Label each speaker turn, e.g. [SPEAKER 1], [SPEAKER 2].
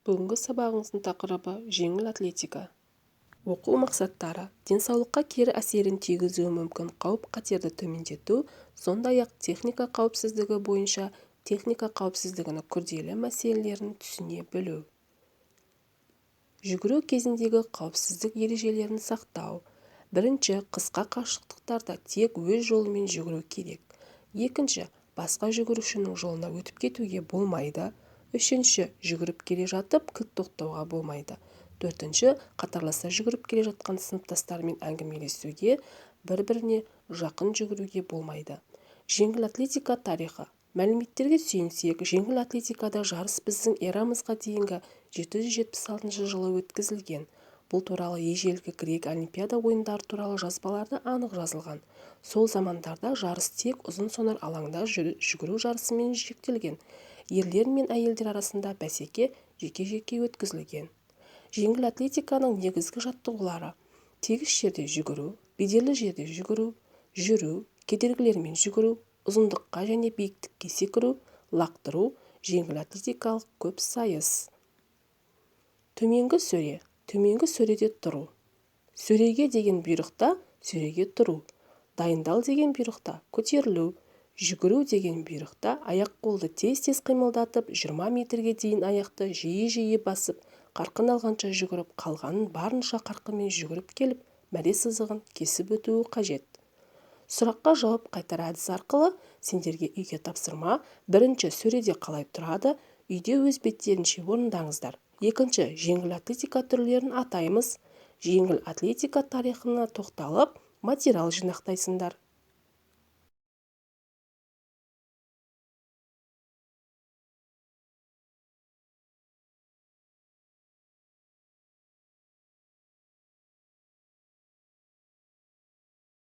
[SPEAKER 1] Бүгінгі сабағымыздың тақырыбы жеңіл атлетика. Оқу мақсаттары: денсаулыққа кері әсерін тигізуі мүмкін қауіп-қатерді төмендету, сондай-ақ техника қауіпсіздігі бойынша техника қауіпсіздігінің күрделі мәселелерін түсіне білу. Жүгіру кезіндегі қауіпсіздік ережелерін сақтау. Бірінші, қысқа қашықтықтарда тек өз жолымен жүгіру керек. Екінші, басқа жүгірушінің жолына өтіп кетуге болмайды. Үшінші, жүгіріп келе жатып кілт тоқтауға болмайды. Төртінші, қатарласа жүгіріп келе жатқан сыныптастармен әңгімелесуге, бір-біріне жақын жүгіруге болмайды. Жеңіл атлетика тарихы. Мәліметтерге сүйенсек, жеңіл атлетикада жарыс біздің эрамызға дейінгі 776 жылы өткізілген. Бұл туралы ежелгі грек олимпиада ойындары туралы жазбаларда анық жазылған. Сол замандарда жарыс тек ұзын-сонар алаңда жүгіру жарысымен шектелген. Ерлер мен әйелдер арасында бәсеке жеке-жеке өткізілген. Жеңіл атлетиканың негізгі жаттығулары: тегіс жерде жүгіру, бедерлі жерде жүгіру, жүру, кедергілермен жүгіру, ұзындыққа және биіктікке секіру, лақтыру, жеңіл атлетикалық көп сайыс. Төменгі сөре. Төменгі сөреде тұру. Сөреге деген бұйрықта сөреге тұру. Дайындал деген бұйрықта көтерілу. Жүгіру деген бұйрықта аяқ-қолды тез-тез қимылдатып, 20 метрге дейін аяқты жиі-жиі басып, қарқын алғанша жүгіріп, қалғанын барынша қарқынмен жүгіріп келіп, мәре сызығын кесіп өтуі қажет. Сұраққа жауап қайтар әдісі арқылы сендерге үйге тапсырма: бірінші, сөреде қалай тұрады, үйде өз беттерінше орындаңыздар. Екінші, жеңіл атлетика түрлерін атаймыз. Жеңіл атлетика тарихына тоқталып, материал жинақтайсыңдар.